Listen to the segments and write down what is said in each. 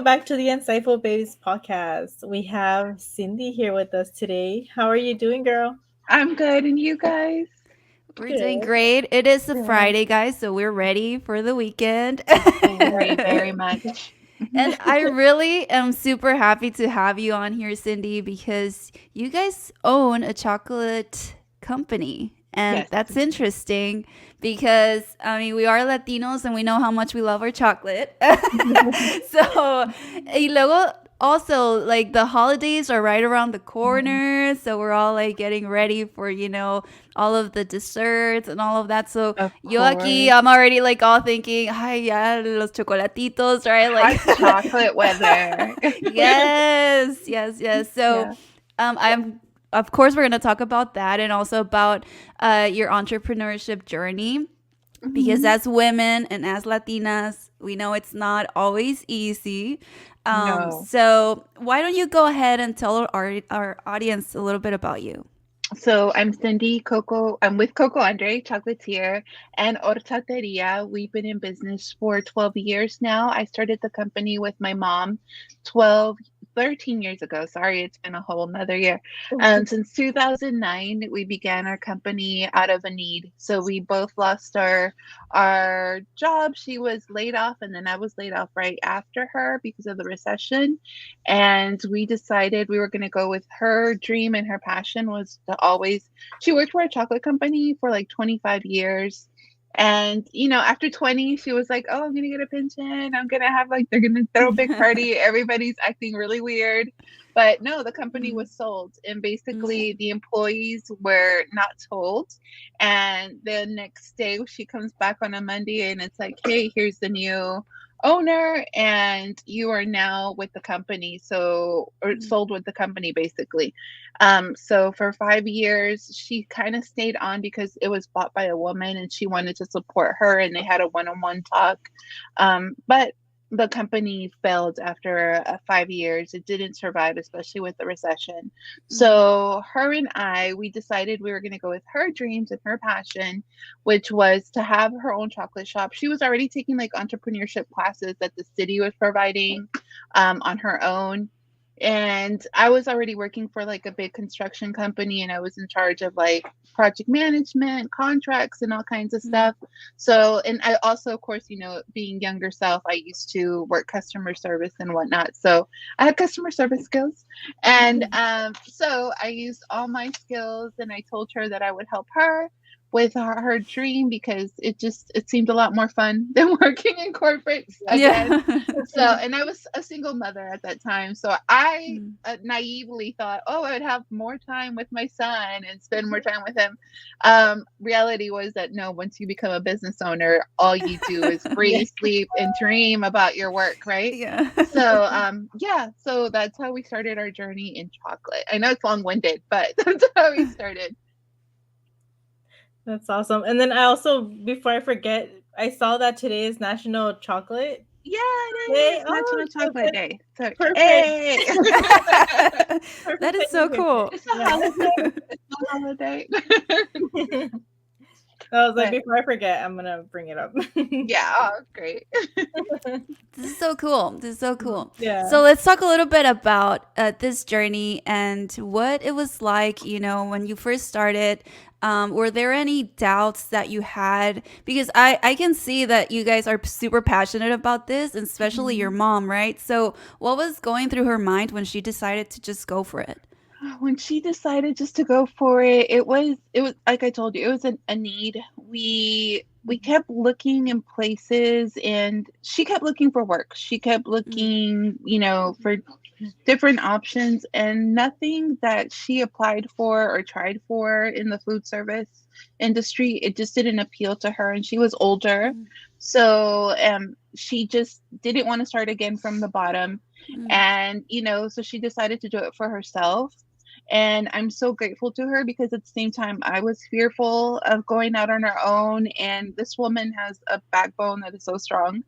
back to the Insightful Babies podcast. We have Cindy here with us today. How are you doing, girl? I'm good, and you guys? We're doing Good. great. It is a Good. Friday, guys, so we're ready for the weekend. Very, very much. And I really am super happy to have you on here, Cindy, because you guys own a chocolate company. And Yes. that's interesting because, I mean, we are Latinos and we know how much we love our chocolate. So, y luego, also, like the holidays are right around the corner. So, we're all like getting ready for, all of the desserts and all of that. So, Of yo aquí, course. I'm already like all thinking, ay, ya, los chocolatitos, right? Hot Like, chocolate weather. yes, yes, yes. So, Yeah. I'm of course we're gonna talk about that and also about your entrepreneurship journey because hmm as women and as Latinas, we know it's not always easy. No. So why don't you go ahead and tell our audience a little bit about you? So I'm Cindy Coco. I'm with CocoAndré, Chocolatier, and Horchateria. We've been in business for 12 years now. I started the company with my mom 12, 13 years ago. Sorry, it's been a whole nother year. Since 2009, we began our company out of a need. So we both lost our job. She was laid off, and then I was laid off right after her because of the recession. And we decided we were going to go with her dream, and her passion was to always, she worked for a chocolate company for like 25 years. And, after 20, she was like, oh, I'm going to get a pension. I'm going to have like, they're going to throw a big party. Everybody's acting really weird. But no, the company Mm, was sold. And mm, basically, the employees were not told. And the next day, she comes back on a Monday and it's like, hey, here's the new owner, and you are now with the company, so, or mm, sold with the company basically. So for 5 years she kind of stayed on because it was bought by a woman and she wanted to support her, and they had a one-on-one talk. But the company failed after 5 years. It didn't survive, especially with the recession. mm, So her and we decided we were going to go with her dreams and her passion, which was to have her own chocolate shop. She was already taking like entrepreneurship classes that the city was providing on her own. And I was already working for like a big construction company, and I was in charge of like project management, contracts, and all kinds of mm, stuff. So, and I also, of course, being younger self, I used to work customer service and whatnot. So I had customer service skills. And mm. so I used all my skills, and I told her that I would help her with her dream because it seemed a lot more fun than working in corporate again. Yeah. So, and I was a single mother at that time. So I Mm. naively thought, oh, I would have more time with my son and spend more time with him. Reality was that no, once you become a business owner, all you do is Yeah. breathe, sleep, and dream about your work, right? Yeah. So, yeah, so that's how we started our journey in chocolate. I know it's long winded, but that's how we started. That's awesome. And then I also, before I forget, I saw that today is National Chocolate Yeah, it Day. is Oh, National so Chocolate good. Day. So, Perfect. hey, That Perfect is so timing here. cool. it's a holiday. It's a holiday. Yeah. I was like, But before I forget, I'm gonna bring it up. yeah, oh, great. This is so cool. This is so cool. Yeah. So let's talk a little bit about this journey and what it was like, when you first started. Were there any doubts that you had? Because I can see that you guys are super passionate about this, and especially your Mhm. mom, right? So what was going through her mind when she decided to just go for it? When she decided just to go for it, it was like I told you, it was a need. We kept looking in places, and she kept looking for work. She kept Mm, looking, for different options, and nothing that she applied for or tried for in the food service industry, it just didn't appeal to her. And she was older, mm, so she just didn't want to start again from the bottom. mm, And so she decided to do it for herself. And I'm so grateful to her because at the same time I was fearful of going out on her own, and this woman has a backbone that is so strong.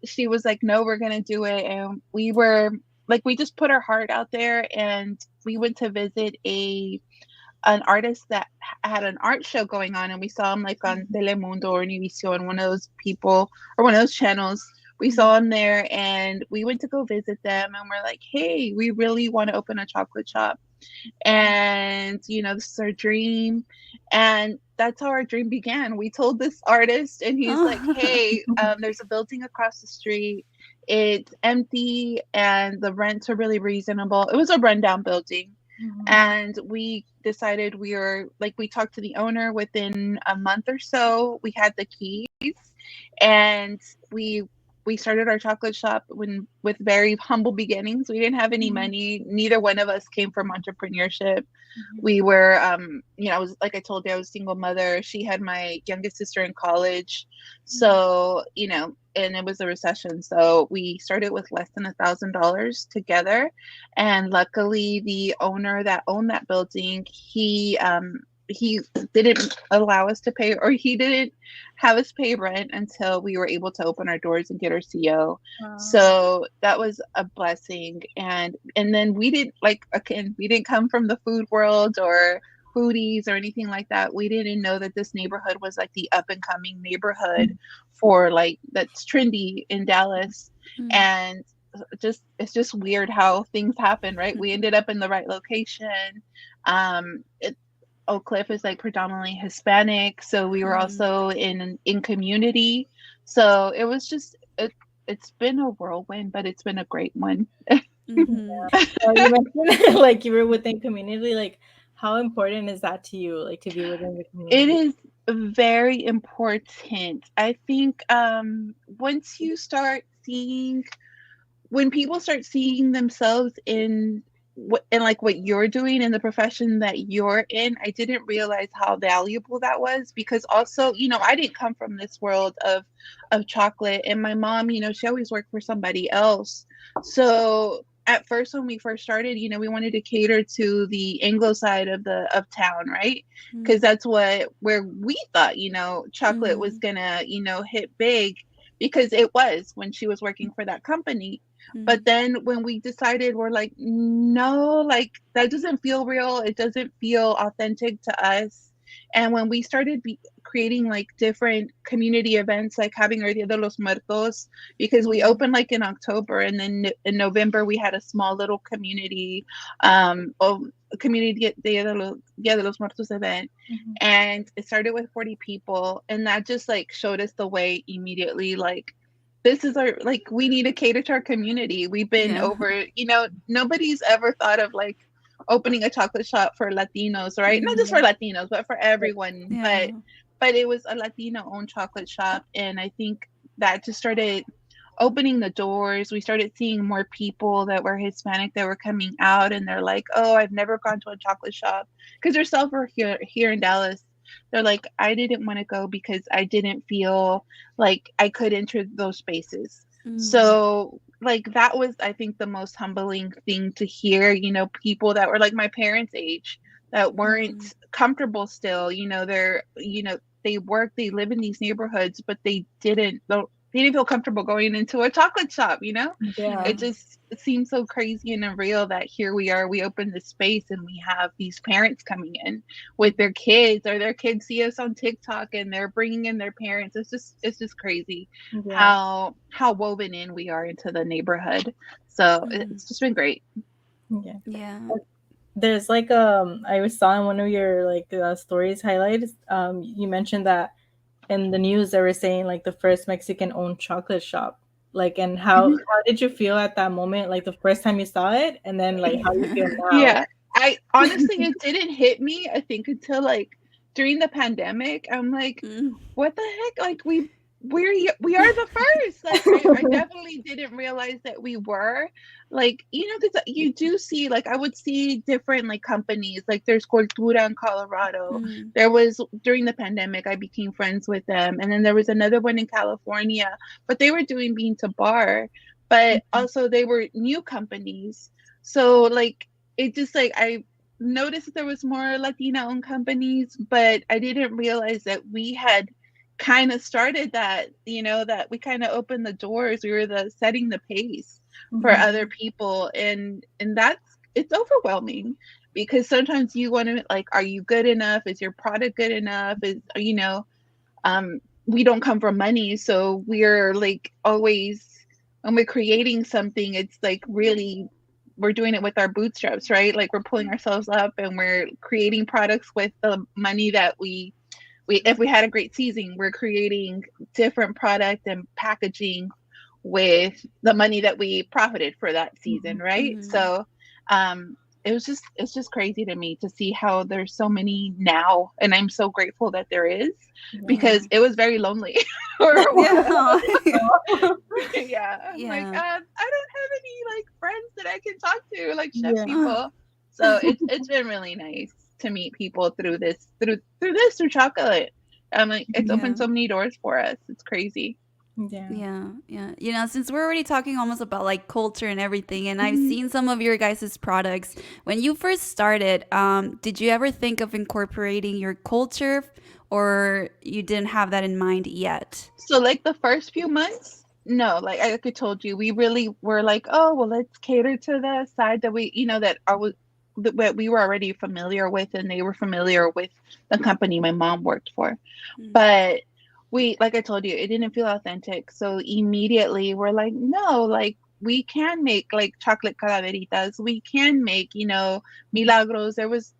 She was like, no, we're gonna do it. And we were like, we just put our heart out there, and we went to visit a an artist that had an art show going on, and we saw him like on Mhm. Telemundo or Univision, one of those people or one of those channels. We saw them there, and we went to go visit them, and we're like, hey, we really want to open a chocolate shop. And this is our dream. And that's how our dream began. We told this artist, and he's like, hey, there's a building across the street. It's empty and the rents are really reasonable. It was a rundown building. And we decided we talked to the owner. Within a month or so, we had the keys, and we started our chocolate shop with very humble beginnings. We didn't have any money. Neither one of us came from entrepreneurship. We were, I was, like I told you, I was a single mother. She had my youngest sister in college. So, and it was a recession. So we started with less than $1,000 together. And luckily the owner that owned that building, he didn't allow us to pay, or he didn't have us pay rent until we were able to open our doors and get our CO. Wow. So that was a blessing. And then we didn't come from the food world or foodies or anything like that. We didn't know that this neighborhood was like the up and coming neighborhood for like that's trendy in Dallas. And it's just weird how things happen, right? We ended up in the right location. Oak Cliff is like predominantly Hispanic, so we were also in community. So it was just it's been a whirlwind, but it's been a great one. You mentioned like you were within community. Like, how important is that to you? Like to be within the community? It is very important. I think once you start seeing, when people start seeing themselves in what you're doing in the profession that you're in, I didn't realize how valuable that was, because also, I didn't come from this world of chocolate, and my mom, she always worked for somebody else. So at first, when we first started, we wanted to cater to the Anglo side of town, right? Because that's where we thought, chocolate was gonna, hit big, because it was when she was working for that company. But then when we decided, we're like, no, like that doesn't feel real. It doesn't feel authentic to us. And when we started creating like different community events, like having our Dia de los Muertos, because we opened like in October, and then in November we had a small little community community Dia de los Muertos event. And it started with 40 people, and that just like showed us the way immediately. Like, this is our, like, we need to cater to our community. We've been over, nobody's ever thought of like opening a chocolate shop for Latinos, right? Not just for Latinos, but for everyone. But it was a Latino owned chocolate shop. And I think that just started opening the doors. We started seeing more people that were Hispanic that were coming out, and they're like, oh, I've never gone to a chocolate shop, because there's several here in Dallas. They're like, I didn't want to go because I didn't feel like I could enter those spaces. So like that was, I think, the most humbling thing to hear, people that were like my parents' age that weren't comfortable still, they work, they live in these neighborhoods, but they didn't feel comfortable going into a chocolate shop, It seems so crazy and unreal that here we are, we open this space and we have these parents coming in with their kids, or their kids see us on TikTok and they're bringing in their parents. It's just crazy how woven in we are into the neighborhood. So it's just been great. Yeah. There's like I saw in one of your like stories highlights, you mentioned that in the news they were saying like the first Mexican owned chocolate shop, like, and how did you feel at that moment, like the first time you saw it, and then like how you feel now? I honestly, it didn't hit me, I think, until like during the pandemic. I'm like, what the heck, like we are the first. Like I definitely didn't realize that we were, like, because you do see, like, I would see different like companies, like there's Cultura in Colorado. There was, during the pandemic, I became friends with them, and then there was another one in California, but they were doing bean to bar, but also they were new companies. So like it just like I noticed that there was more Latina owned companies, but I didn't realize that we had kind of started that, that we kind of opened the doors. We were setting the pace for other people, and it's overwhelming, because sometimes you want to, like, are you good enough? Is your product good enough? We don't come from money, so we're like always when we're creating something, it's like really we're doing it with our bootstraps, right? Like we're pulling ourselves up and we're creating products with the money that we if we had a great season, we're creating different product and packaging with the money that we profited for that season, right? Mm-hmm. So it's just crazy to me to see how there's so many now, and I'm so grateful that there is, because it was very lonely for a while. Yeah. Yeah, I'm like, Yeah. I don't have any like friends that I can talk to, like chef Yeah. people. So it's been really nice to meet people through this, through chocolate. I'm like, it's Yeah. opened so many doors for us. It's crazy. Yeah. Yeah, yeah. You know, since we're already talking almost about like culture and everything, and I've seen some of your guys' products. When you first started, did you ever think of incorporating your culture, or you didn't have that in mind yet? So like the first few months, no, like I told you, we really were like, oh well, let's cater to the side that we, that that we were already familiar with, and they were familiar with the company my mom worked for. But we, like I told you, it didn't feel authentic. So immediately we're like, no, like we can make like chocolate calaveritas. We can make, milagros. There was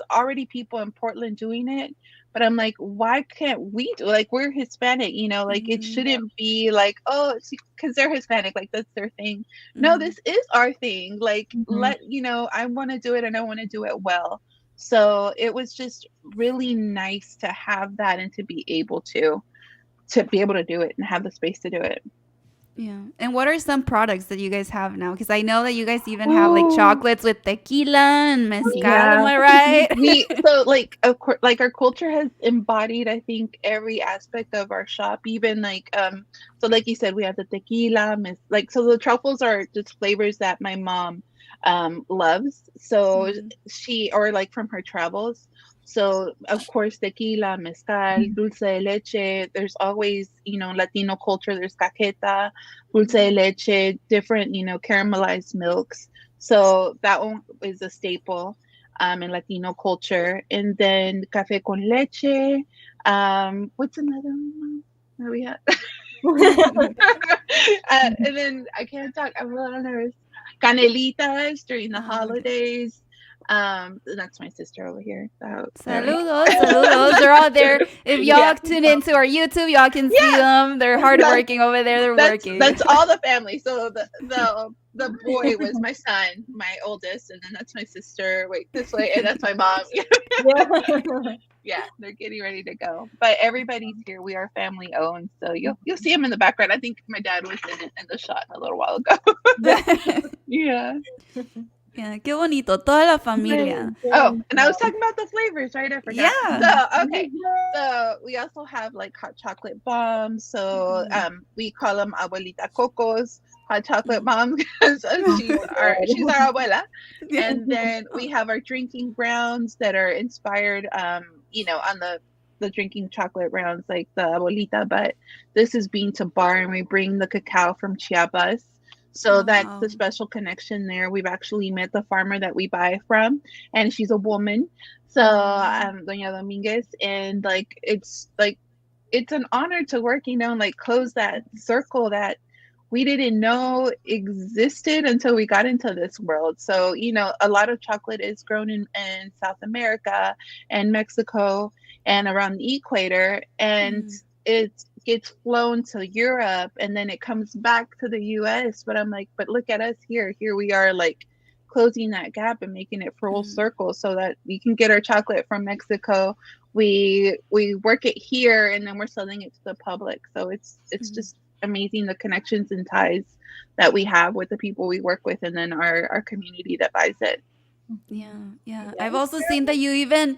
already people in Portland doing it. But I'm like, why can't we do, like, we're Hispanic, like it shouldn't be like, oh, because they're Hispanic, like that's their thing. No, this is our thing. Like, I want to do it, and I want to do it well. So it was just really nice to have that, and to be able to do it and have the space to do it. Yeah. And what are some products that you guys have now? Because I know that you guys even have like chocolates with tequila and mezcal. Yeah. Am I right? So like, of course, like our culture has embodied, I think, every aspect of our shop. Even like, so like you said, we have the tequila, so the truffles are just flavors that my mom loves. So or like from her travels. So of course, tequila, mezcal, dulce de leche. There's always, Latino culture. There's cajeta, dulce de leche, different, caramelized milks. So that one is a staple in Latino culture. And then café con leche. What's another one? Where we at? And then I can't talk. I'm a little nervous. Canelitas during the holidays. That's my sister over here. So, saludos, saludos. They're all there. If y'all tune into our YouTube, y'all can see them. They're hardworking over there. They're working. That's all the family. So the boy was my son, my oldest, and then that's my sister. Wait, this way, and that's my mom. Yeah, they're getting ready to go. But everybody's here. We are family owned, so you'll see them in the background. I think my dad was in the shot a little while ago. Yeah. Yeah, qué bonito, toda la familia. Oh, and I was talking about the flavors, right? I forgot. Yeah. So, okay. So we also have like hot chocolate bombs. So we call them Abuelita Coco's hot chocolate bombs, because she's our abuela. And then we have our drinking browns that are inspired, on the drinking chocolate rounds, like the Abuelita. But this is bean to bar, and we bring the cacao from Chiapas. So that's the special connection there. We've actually met the farmer that we buy from, and she's a woman. So Doña Dominguez, and like it's an honor to work, and like close that circle that we didn't know existed until we got into this world. So, a lot of chocolate is grown in South America and Mexico and around the equator, and it gets flown to Europe, and then it comes back to the US. But I'm like, but look at us here. Here we are, like closing that gap and making it full circle, so that we can get our chocolate from Mexico. We work it here, and then we're selling it to the public. So it's just amazing, the connections and ties that we have with the people we work with, and then our community that buys it. Yeah. I've also seen that you guys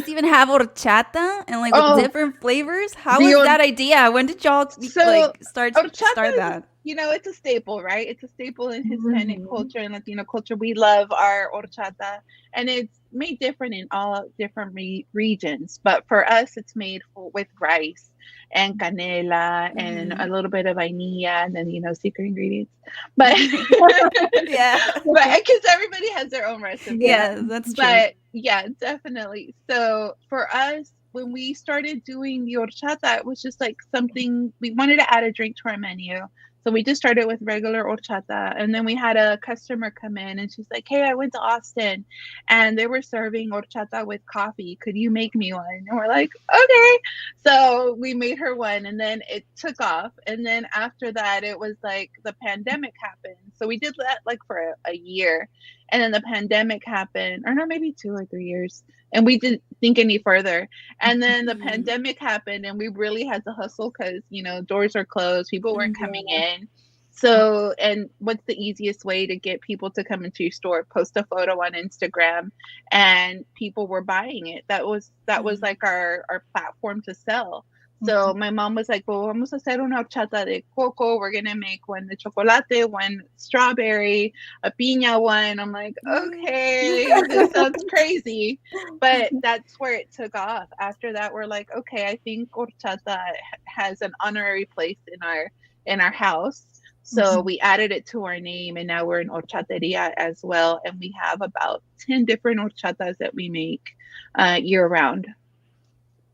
even have horchata and like with different flavors. How was that idea? When did y'all start that? It's a staple, right? It's a staple in Hispanic culture and Latino culture. We love our horchata, and it's made different in all different regions. But for us, it's made with rice and canela and a little bit of vainilla, and then secret ingredients. But but because everybody has their own recipe. Yeah, that's true. But yeah, definitely. So for us, when we started doing the horchata, it was just like something we wanted to add a drink to our menu. So we just started with regular horchata. And then we had a customer come in and she's like, hey, I went to Austin and they were serving horchata with coffee. Could you make me one? And we're like, okay. So we made her one and then it took off. And then after that, it was like the pandemic happened. So we did that like for a year. And then the pandemic happened, or no, maybe 2 or 3 years. And we didn't think any further. And then the pandemic happened and we really had to hustle because, doors are closed. People weren't coming in. So, and what's the easiest way to get people to come into your store? Post a photo on Instagram and people were buying it. That was like our platform to sell. So my mom was like, well, vamos a hacer una horchata de coco. We're going to make one de chocolate, one strawberry, a piña one. I'm like, okay, this sounds crazy. But that's where it took off. After that, we're like, okay, I think horchata has an honorary place in our house. So we added it to our name and now we're an horchateria as well. And we have about 10 different horchatas that we make year round.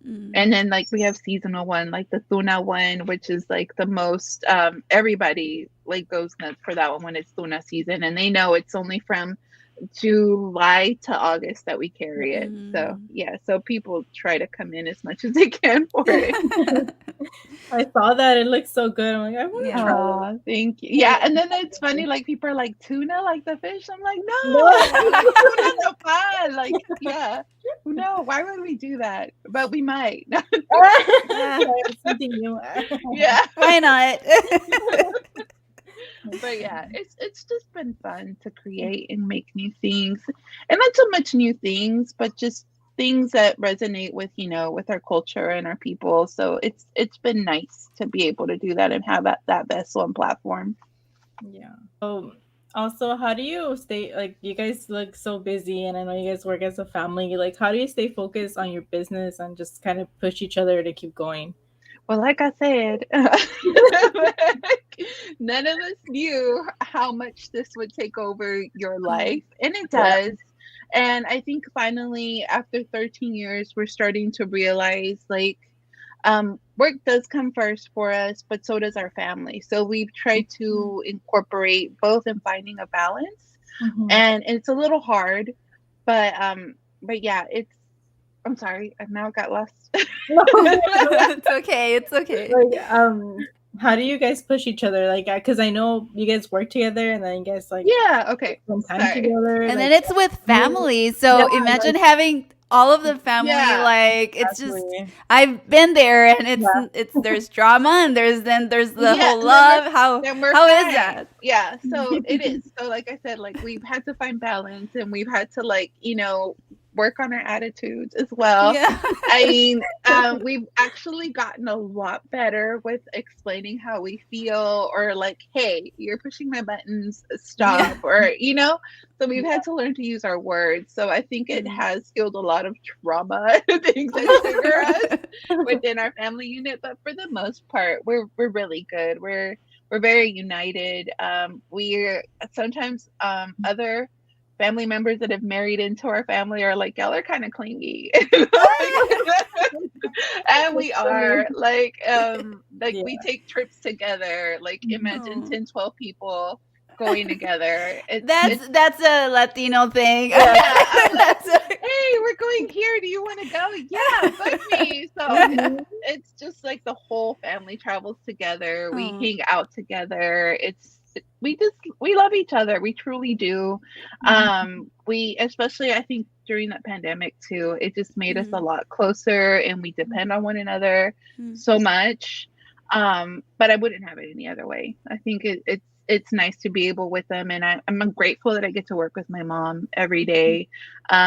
And then like we have seasonal one, like the tuna one, which is like the most, everybody like goes nuts for that one when it's tuna season. And they know it's only from July to August that we carry it. So yeah, so people try to come in as much as they can for it. I saw that. It looks so good. I'm like, I want to try it. Thank you. Yeah, and then it's funny, like people are like, tuna, like the fish. I'm like, no, like, tuna's so fun. Like, yeah. No, why would we do that? But we might. Something new. Yeah. Why not? But yeah, it's just been fun to create and make new things. And not so much new things, but just things that resonate with, with our culture and our people. So it's been nice to be able to do that and have that vessel and platform. Yeah. Also, how do you stay, like, you guys look so busy and I know you guys work as a family. Like, how do you stay focused on your business and just kind of push each other to keep going? Well, like I said, none of us knew how much this would take over your life. And it does. And I think finally, after 13 years, we're starting to realize, like, work does come first for us, but so does our family. So we've tried to incorporate both in finding a balance. And it's a little hard, but yeah, I'm sorry, I now got lost. It's okay. It's okay. Like, how do you guys push each other? Like, because I know you guys work together and then you guys like spend time together. And then it's with family. So imagine having all of the family. Like it's just I've been there, and it's there's drama and there's the whole love. How is that? Yeah, so it is. So like I said, like we've had to find balance and we've had to like work on our attitudes as well. Yeah. I mean, we've actually gotten a lot better with explaining how we feel, or like, hey, you're pushing my buttons, stop, or so we've had to learn to use our words. So I think it has healed a lot of trauma things that trigger us within our family unit, but for the most part, we're really good. We're very united. We're sometimes other family members that have married into our family are like, y'all are kind of clingy. And we are like we take trips together, like imagine 10, 12 people going together. That's a Latino thing. Yeah. Hey, we're going here, do you want to go? Yeah, book me. So it's just like the whole family travels together. We hang out together. We love each other. We truly do. We, especially I think during that pandemic too, it just made us a lot closer, and we depend on one another so much. But I wouldn't have it any other way. I think it's nice to be able with them, and I'm grateful that I get to work with my mom every day,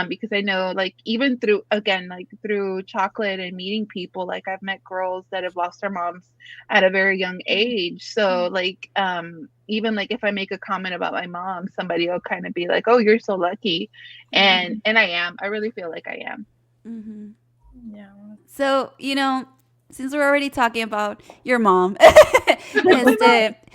because I know, like, even through chocolate and meeting people, like I've met girls that have lost their moms at a very young age. So like even like if I make a comment about my mom, somebody will kind of be like, oh, you're so lucky. And I really feel like I am. Yeah. So since we're already talking about your mom,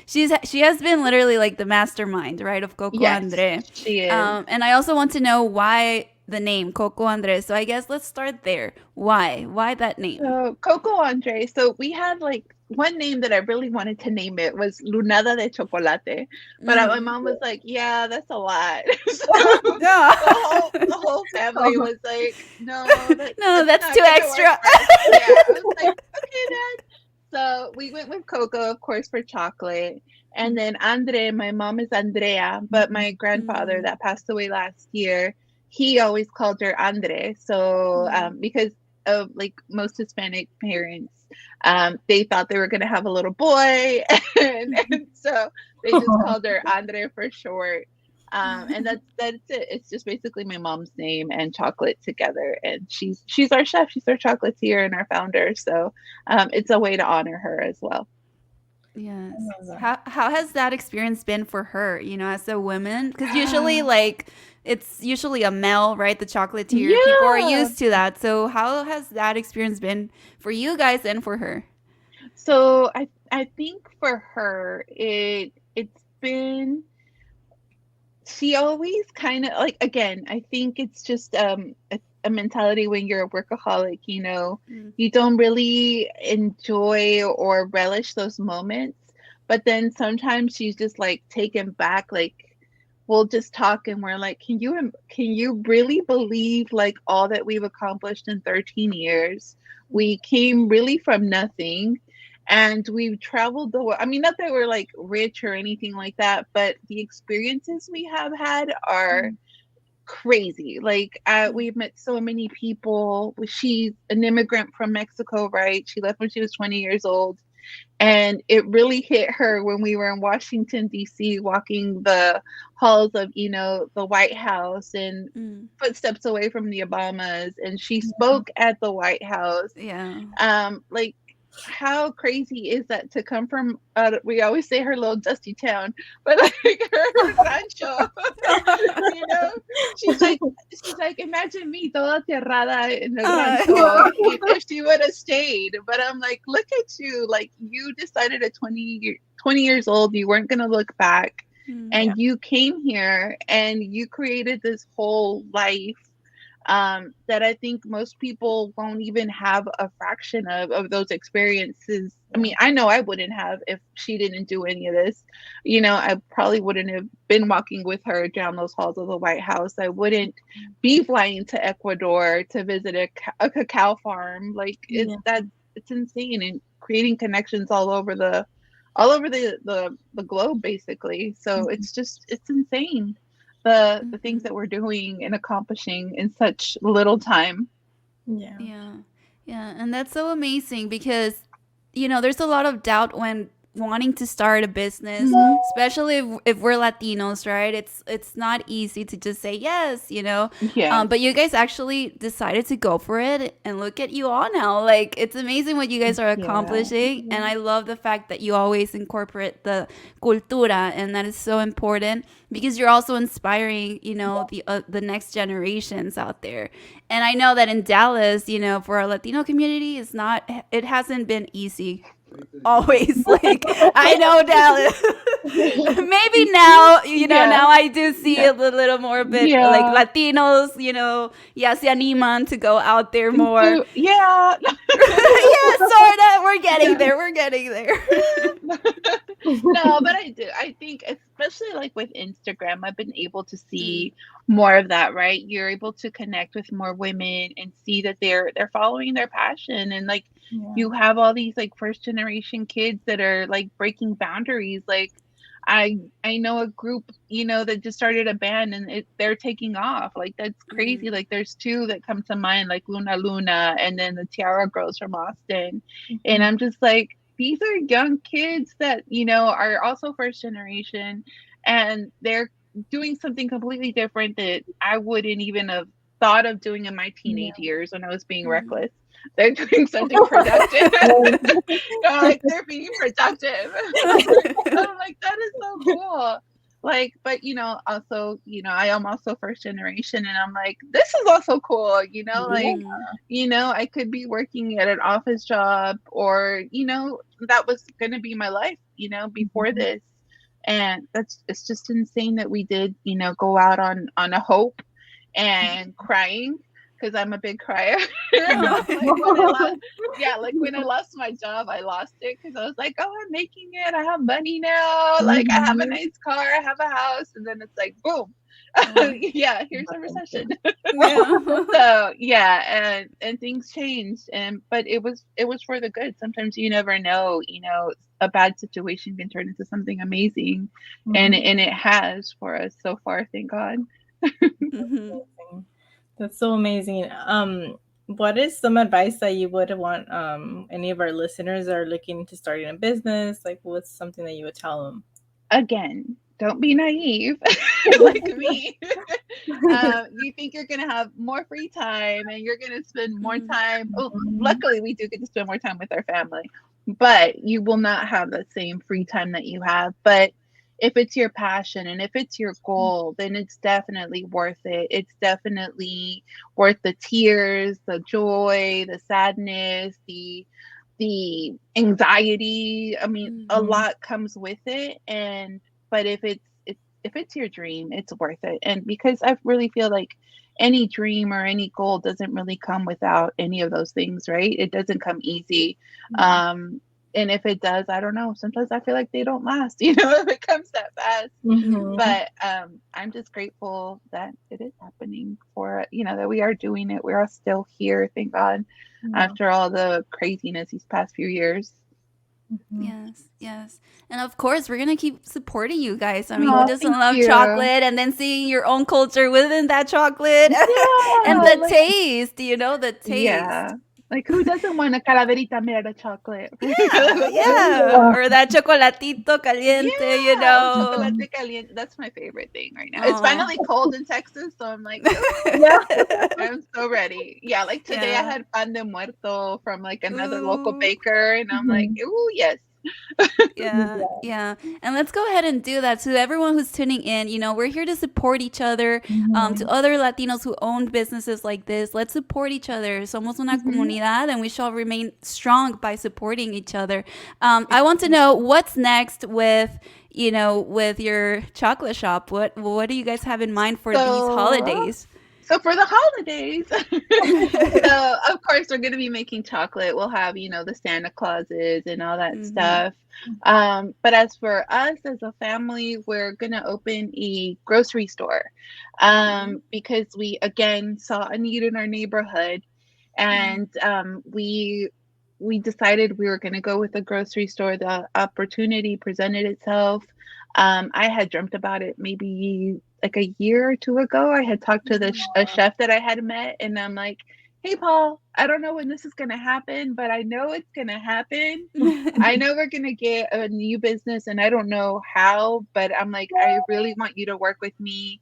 she has been literally like the mastermind, right, of CocoAndré. Yes, she is. And I also want to know why the name CocoAndré. So I guess let's start there. Why that name? So CocoAndré. So we one name that I really wanted to name it was Lunada de Chocolate, but my Mm. mom was like, "Yeah, that's a lot." So Yeah. the whole family was like, "No, No, that's that's not too gonna work extra. for us." Yeah, I was like, "Okay, Dad." So we went with Coco, of course, for chocolate, and then Andre. My mom is Andrea, but my grandfather Mm. that passed away last year, he always called her Andre. So Mm. because of like most Hispanic parents, they thought they were going to have a little boy, and so they just called her Andre for short. And that's it. It's just basically my mom's name and chocolate together, and she's our chef, she's our chocolatier and our founder. So it's a way to honor her as well. Yes. I love that. How has that experience been for her, as a woman? Because usually, like, it's usually a male, right? The chocolatier. People are Yeah. used to that. So how has that experience been for you guys and for her? So I think for her it's been, she always kind of like, again, I think it's just a mentality when you're a workaholic, Mm. you don't really enjoy or relish those moments. But then sometimes she's just like taken back, like we'll just talk and we're like, can you really believe like all that we've accomplished in 13 years? We came really from nothing, and we've traveled the world. I mean, not that we're like rich or anything like that, but the experiences we have had are crazy. Like, Mm. we've met so many people. She's an immigrant from Mexico, right? She left when she was 20 years old. And it really hit her when we were in Washington, D.C., walking the halls of, the White House, and Mm. footsteps away from the Obamas. And she spoke at the White House. Yeah. Like, how crazy is that to come from, we always say her little dusty town, but like her rancho, you know? She's like, imagine me toda tierrada in the rancho if she would have stayed. But I'm like, look at you. Like, you decided at 20 years old, you weren't going to look back. Mm. Yeah. And you came here and you created this whole life, that I think most people won't even have a fraction of those experiences. I mean, I know I wouldn't have if she didn't do any of this. I probably wouldn't have been walking with her down those halls of the White House. I wouldn't be flying to Ecuador to visit a cacao farm. Like, Yeah. it's insane, and creating connections all over the globe, basically. So it's insane, the things Mhm. that we're doing and accomplishing in such little time. Yeah. Yeah. Yeah. And that's so amazing because, there's a lot of doubt when wanting to start a business, especially if we're Latinos, right? It's not easy to just say yes. Yeah. But you guys actually decided to go for it, and look at you all now. Like, it's amazing what you guys are Yeah. accomplishing, and I love the fact that you always incorporate the cultura, and that is so important because you're also inspiring, the next generations out there. And I know that in Dallas, for our Latino community, it hasn't been easy always. Like, I know Dallas. Maybe now, Yeah. now I do see a little more bit like Yeah. Latinos, ya se animan to go out there more. Yeah. Yeah, sort of. We're getting there. We're getting there. No, but I do. I think, especially like with Instagram, I've been able to Mm. see more of that, right? You're able to connect with more women and see that they're following their passion, and like Yeah. you have all these like first generation kids that are like breaking boundaries. Like, I know a group, that just started a band, and they're taking off. Like, that's crazy. Mm. Like, there's two that come to mind, like Luna Luna and then the Tiara Girls from Austin. And I'm just like, these are young kids that, are also first generation, and they're doing something completely different that I wouldn't even have thought of doing in my teenage Yeah. years when I was being Mhm. reckless. They're doing something productive. Like, they're being productive. I'm like, that is so cool. Like, but also, I am also first generation, and I'm like, this is also cool, like, Mhm. I could be working at an office job, or, that was gonna be my life, before this. And it's just insane that we did, go out on a hope and crying, because I'm a big crier. Like when I lost, yeah, like when I lost my job, I lost it because I was like, oh, I'm making it. I have money now. Like I have a nice car, I have a house, and then it's like, boom. Yeah, here's a recession. So yeah, and things changed, but it was for the good. Sometimes you never know, a bad situation can turn into something amazing, and it has for us so far, thank God. That's so amazing. What is some advice that you would want any of our listeners that are looking to starting a business? Like, what's something that you would tell them? Again, don't be naive like me. You think you're gonna have more free time and you're gonna spend more time. Oh, luckily we do get to spend more time with our family, but you will not have the same free time that you have. But if it's your passion and if it's your goal, then it's definitely worth it. It's definitely worth the tears, the joy, the sadness, the anxiety. I mean, a lot comes with it, and but if it's your dream, it's worth it. And because I really feel like any dream or any goal doesn't really come without any of those things, right? It doesn't come easy. And if it does, I don't know. Sometimes I feel like they don't last, if it comes that fast. But I'm just grateful that it is happening for, that we are doing it. We are still here, thank God, after all the craziness these past few years. Yes. And of course, we're going to keep supporting you guys. I mean, who doesn't love chocolate? And then seeing your own culture within that chocolate and the taste, the taste. Yeah. Like, who doesn't want a calaverita made out of chocolate? Yeah. Or that chocolatito caliente, Chocolate caliente. That's my favorite thing right now. It's finally cold in Texas, so I'm like, I'm so ready. Yeah, like today I had pan de muerto from like another local baker, and I'm like, ooh, yes. Yeah. And let's go ahead and do that. To everyone who's tuning in, we're here to support each other. To other Latinos who own businesses like this, let's support each other. Somos una comunidad, and we shall remain strong by supporting each other. I want to know what's next with your chocolate shop. What do you guys have in mind for these holidays? So for the holidays, so of course we're going to be making chocolate. We'll have, the Santa Clauses and all that stuff. But as for us as a family, we're going to open a grocery store because we, again, saw a need in our neighborhood. And we decided we were going to go with a grocery store. The opportunity presented itself. I had dreamt about it maybe like a year or two ago. I had talked to a chef that I had met, and I'm like, hey, Paul, I don't know when this is going to happen, but I know it's going to happen. I know we're going to get a new business, and I don't know how, but I'm like, I really want you to work with me.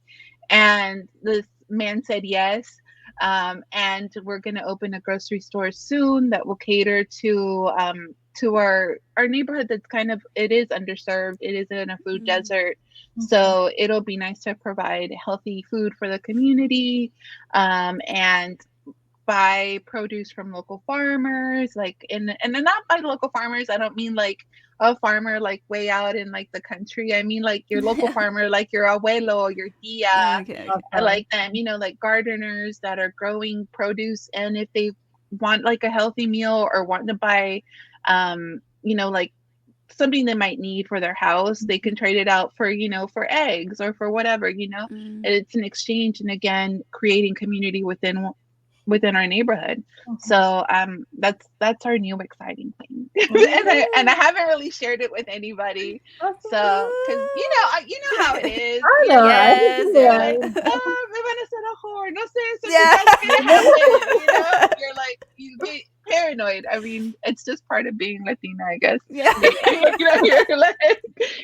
And this man said yes. And we're going to open a grocery store soon that will cater to our neighborhood. That's it is underserved. It is in a food desert. So it'll be nice to provide healthy food for the community, and buy produce from local farmers, and then not by local farmers. I don't mean like a farmer like way out in like the country. I mean like your local farmer, like your abuelo, your tia, okay. like them, like gardeners that are growing produce. And if they want like a healthy meal or want to buy, like something they might need for their house, they can trade it out for, for eggs or for whatever, and it's an exchange. And again, creating community within our neighborhood. So that's our new exciting thing. and I haven't really shared it with anybody. So because you know how it is. I know. Yes. Like, me van a hacer ojo, no sé, you're like, you get paranoid. I mean, it's just part of being Latina, I guess. Yeah.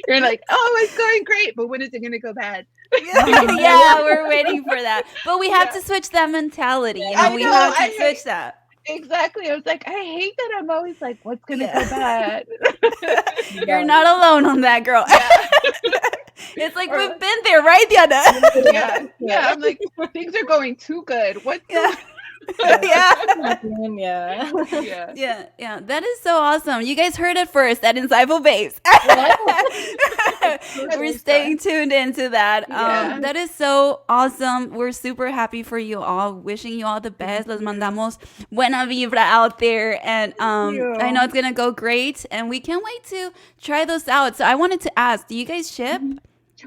You're like, oh, it's going great, but when is it gonna go bad? Yeah, we're waiting for that. But we have to switch that mentality. We have to switch that. Exactly. I was like, I hate that I'm always like, what's going to go bad? You're not alone on that, girl. It's like, we've been there, right, Diana? Yeah. I'm like, things are going too good. What's Yeah. Yeah. Yeah. Yeah. That is so awesome. You guys heard it first at Insightful Babes. We're staying tuned into that. Yeah. That is so awesome. We're super happy for you all. Wishing you all the best. Les mandamos buena vibra out there. And I know it's going to go great. And we can't wait to try those out. So I wanted to ask, do you guys ship?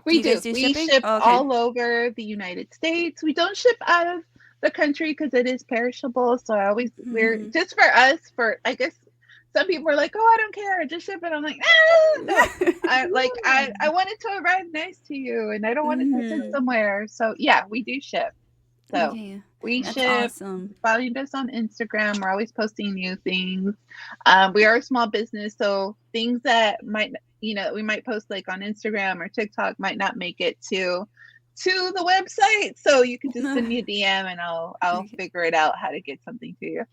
We do. Guys do We shipping? ship Oh, okay. all over the United States. We don't ship out of the country because it is perishable. So I always we're just for us. For I guess some people are like, "Oh, I don't care, just ship it." I'm like, no. I want it to arrive nice to you, and I don't want it to sit somewhere. So yeah, we do ship. So Okay. we That's ship. awesome. Find us on Instagram. We're always posting new things. We are a small business, so things that might we might post like on Instagram or TikTok might not make it to the website. So you can just send me a DM and I'll figure it out how to get something to you.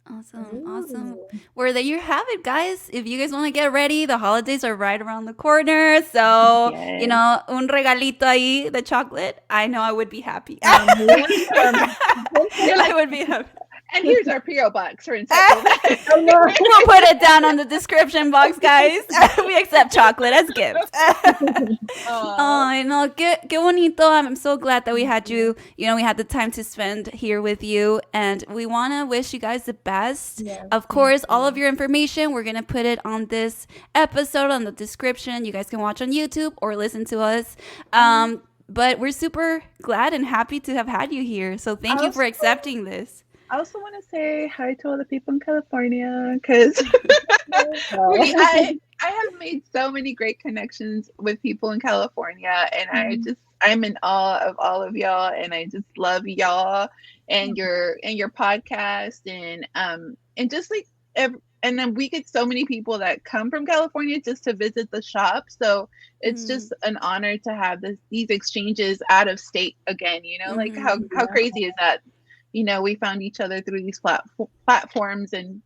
Awesome. Well, there you have it, guys. If you guys want to get ready, the holidays are right around the corner. So, Yes. un regalito ahí, the chocolate, I know I would be happy. You're I like, would be happy. and here's our PO box for Insightful. We'll put it down on the description box, guys. We accept chocolate as gifts. Oh, no, qué bonito. I'm so glad that we had you. We had the time to spend here with you. And we want to wish you guys the best. Yes, of course, all of your information, we're going to put it on this episode, on the description. You guys can watch on YouTube or listen to us. But we're super glad and happy to have had you here. So thank you for accepting this. I also want to say hi to all the people in California because I have made so many great connections with people in California, and I'm in awe of all of y'all, and I just love y'all and your podcast and just like and then we get so many people that come from California just to visit the shop, so it's just an honor to have these exchanges out of state again. Like how crazy is that? We found each other through these platforms and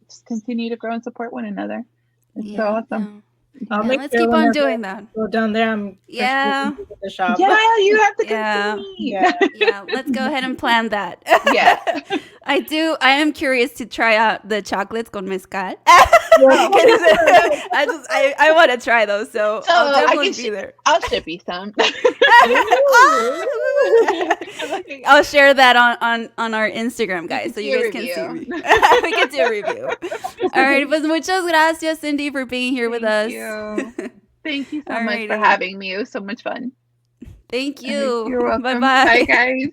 just continue to grow and support one another. It's so awesome. Let's keep on doing that. Go down there. I'm the shop. Yeah, you have to come to me. Yeah. Let's go ahead and plan that. Yeah. I am curious to try out the chocolates con mezcal. I want to try those, so I'll definitely be there. I'll ship you some. I'll share that on our Instagram, guys, so you guys can see. We can do a review. All right, pues muchas gracias, Cindy, for being here with us. Thank you so much for having me. It was so much fun. Thank you. You're welcome. Bye-bye. Bye, guys.